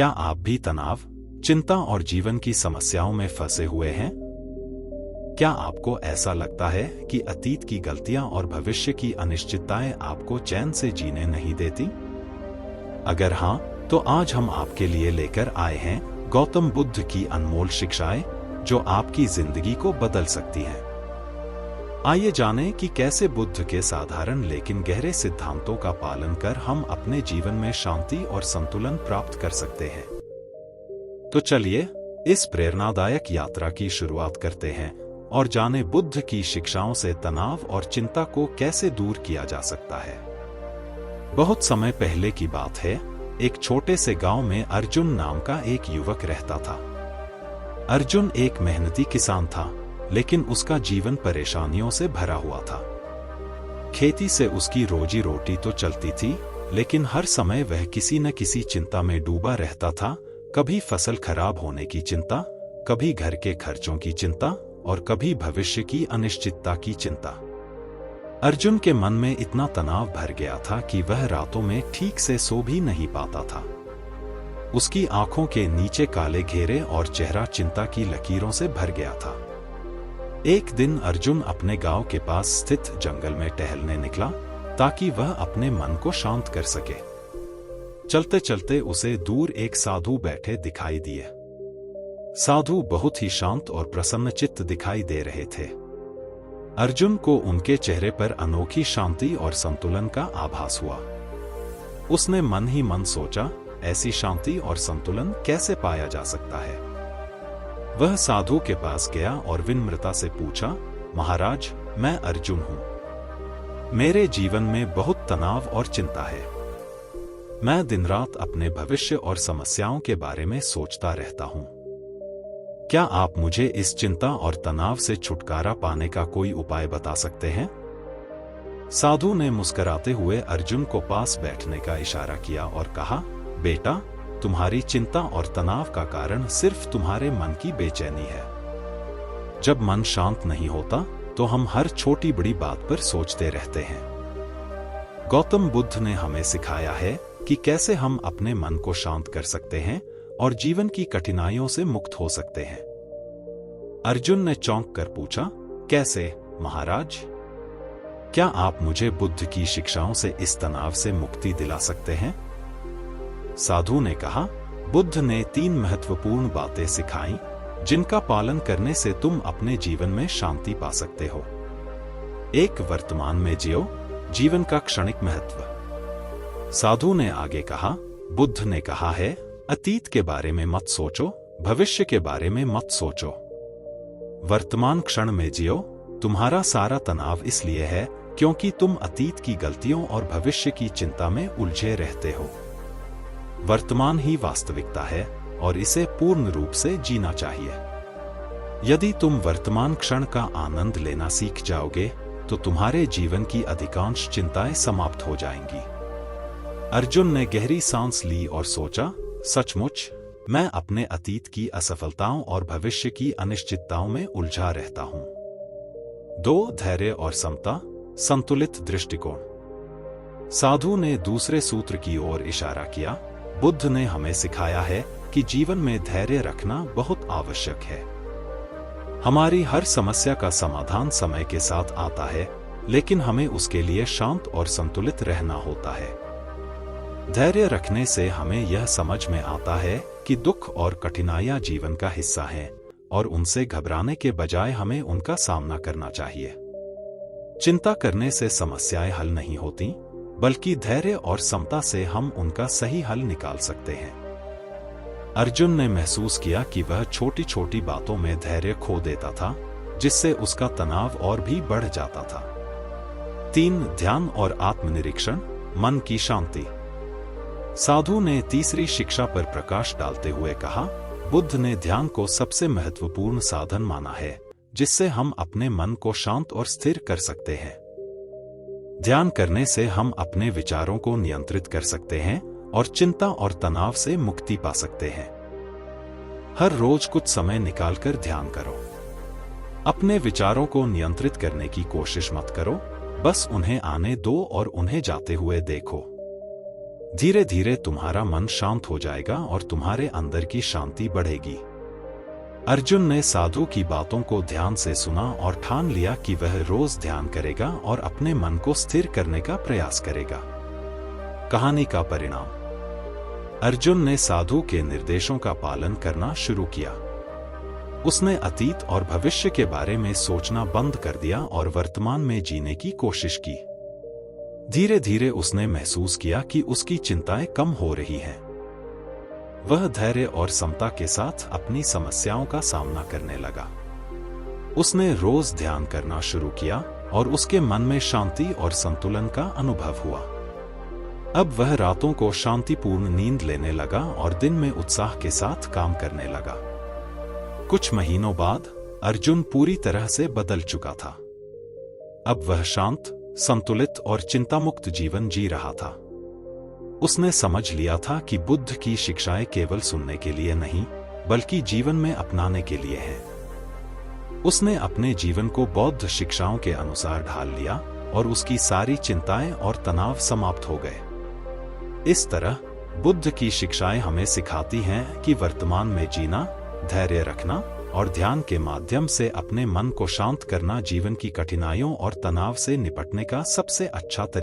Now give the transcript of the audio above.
क्या आप भी तनाव, चिंता और जीवन की समस्याओं में फंसे हुए हैं? क्या आपको ऐसा लगता है कि अतीत की गलतियां और भविष्य की अनिश्चितताएं आपको चैन से जीने नहीं देती? अगर हां, तो आज हम आपके लिए लेकर आए हैं गौतम बुद्ध की अनमोल शिक्षाएं, जो आपकी जिंदगी को बदल सकती हैं। आइए जानें कि कैसे बुद्ध के साधारण लेकिन गहरे सिद्धांतों का पालन कर हम अपने जीवन में शांति और संतुलन प्राप्त कर सकते हैं। तो चलिए, इस प्रेरणादायक यात्रा की शुरुआत करते हैं और जानें बुद्ध की शिक्षाओं से तनाव और चिंता को कैसे दूर किया जा सकता है। बहुत समय पहले की बात है, एक छोटे से गांव में अर्जुन नाम का एक युवक रहता था। अर्जुन एक मेहनती किसान था, लेकिन उसका जीवन परेशानियों से भरा हुआ था। खेती से उसकी रोजी रोटी तो चलती थी, लेकिन हर समय वह किसी न किसी चिंता में डूबा रहता था। कभी फसल खराब होने की चिंता, कभी घर के खर्चों की चिंता और कभी भविष्य की अनिश्चितता की चिंता। अर्जुन के मन में इतना तनाव भर गया था कि वह रातों में ठीक से सो भी नहीं पाता था। उसकी आंखों के नीचे काले घेरे और चेहरा चिंता की लकीरों से भर गया था। एक दिन अर्जुन अपने गांव के पास स्थित जंगल में टहलने निकला, ताकि वह अपने मन को शांत कर सके। चलते चलते उसे दूर एक साधु बैठे दिखाई दिए। साधु बहुत ही शांत और प्रसन्नचित्त दिखाई दे रहे थे। अर्जुन को उनके चेहरे पर अनोखी शांति और संतुलन का आभास हुआ। उसने मन ही मन सोचा, ऐसी शांति और संतुलन कैसे पाया जा सकता है? वह साधु के पास गया और विनम्रता से पूछा, महाराज, मैं अर्जुन हूं। मेरे जीवन में बहुत तनाव और चिंता है। मैं दिन रात अपने भविष्य और समस्याओं के बारे में सोचता रहता हूं। क्या आप मुझे इस चिंता और तनाव से छुटकारा पाने का कोई उपाय बता सकते हैं? साधु ने मुस्कुराते हुए अर्जुन को पास बैठने का इशारा किया और कहा, बेटा, तुम्हारी चिंता और तनाव का कारण सिर्फ तुम्हारे मन की बेचैनी है। जब मन शांत नहीं होता, तो हम हर छोटी बड़ी बात पर सोचते रहते हैं। गौतम बुद्ध ने हमें सिखाया है कि कैसे हम अपने मन को शांत कर सकते हैं और जीवन की कठिनाइयों से मुक्त हो सकते हैं। अर्जुन ने चौंक कर पूछा, कैसे महाराज? क्या आप मुझे बुद्ध की शिक्षाओं से इस तनाव से मुक्ति दिला सकते हैं? साधु ने कहा, बुद्ध ने 3 महत्वपूर्ण बातें सिखाई, जिनका पालन करने से तुम अपने जीवन में शांति पा सकते हो। 1. वर्तमान में जियो, जीवन का क्षणिक महत्व। साधु ने आगे कहा, बुद्ध ने कहा है, अतीत के बारे में मत सोचो, भविष्य के बारे में मत सोचो। वर्तमान क्षण में जियो। तुम्हारा सारा तनाव इसलिए है क्योंकि तुम अतीत की गलतियों और भविष्य की चिंता में उलझे रहते हो। वर्तमान ही वास्तविकता है और इसे पूर्ण रूप से जीना चाहिए। यदि तुम वर्तमान क्षण का आनंद लेना सीख जाओगे, तो तुम्हारे जीवन की अधिकांश चिंताएं समाप्त हो जाएंगी। अर्जुन ने गहरी सांस ली और सोचा, सचमुच मैं अपने अतीत की असफलताओं और भविष्य की अनिश्चितताओं में उलझा रहता हूं। 2. धैर्य और समता, संतुलित दृष्टिकोण। साधु ने दूसरे सूत्र की ओर इशारा किया। बुद्ध ने हमें सिखाया है कि जीवन में धैर्य रखना बहुत आवश्यक है। हमारी हर समस्या का समाधान समय के साथ आता है, लेकिन हमें उसके लिए शांत और संतुलित रहना होता है। धैर्य रखने से हमें यह समझ में आता है कि दुख और कठिनाइयां जीवन का हिस्सा हैं और उनसे घबराने के बजाय हमें उनका सामना करना चाहिए। चिंता करने से समस्याएं हल नहीं होती, बल्कि धैर्य और समता से हम उनका सही हल निकाल सकते हैं। अर्जुन ने महसूस किया कि वह छोटी छोटी बातों में धैर्य खो देता था, जिससे उसका तनाव और भी बढ़ जाता था। 3. ध्यान और आत्मनिरीक्षण, मन की शांति। साधु ने तीसरी शिक्षा पर प्रकाश डालते हुए कहा, बुद्ध ने ध्यान को सबसे महत्वपूर्ण साधन माना है, जिससे हम अपने मन को शांत और स्थिर कर सकते हैं। ध्यान करने से हम अपने विचारों को नियंत्रित कर सकते हैं और चिंता और तनाव से मुक्ति पा सकते हैं। हर रोज कुछ समय निकालकर ध्यान करो। अपने विचारों को नियंत्रित करने की कोशिश मत करो, बस उन्हें आने दो और उन्हें जाते हुए देखो। धीरे धीरे तुम्हारा मन शांत हो जाएगा और तुम्हारे अंदर की शांति बढ़ेगी। अर्जुन ने साधु की बातों को ध्यान से सुना और ठान लिया कि वह रोज ध्यान करेगा और अपने मन को स्थिर करने का प्रयास करेगा। कहानी का परिणाम। अर्जुन ने साधु के निर्देशों का पालन करना शुरू किया। उसने अतीत और भविष्य के बारे में सोचना बंद कर दिया और वर्तमान में जीने की कोशिश की। धीरे धीरे उसने महसूस किया कि उसकी चिंताएं कम हो रही हैं। वह धैर्य और समता के साथ अपनी समस्याओं का सामना करने लगा। उसने रोज ध्यान करना शुरू किया और उसके मन में शांति और संतुलन का अनुभव हुआ। अब वह रातों को शांतिपूर्ण नींद लेने लगा और दिन में उत्साह के साथ काम करने लगा। कुछ महीनों बाद अर्जुन पूरी तरह से बदल चुका था। अब वह शांत, संतुलित और चिंतामुक्त जीवन जी रहा था। उसने समझ लिया था कि बुद्ध की शिक्षाएं केवल सुनने के लिए नहीं, बल्कि जीवन में अपनाने के लिए हैं। उसने अपने जीवन को बौद्ध शिक्षाओं के अनुसार ढाल लिया और उसकी सारी चिंताएं और तनाव समाप्त हो गए। इस तरह बुद्ध की शिक्षाएं हमें सिखाती हैं कि वर्तमान में जीना, धैर्य रखना और ध्यान के माध्यम से अपने मन को शांत करना जीवन की कठिनाइयों और तनाव से निपटने का सबसे अच्छा तरीका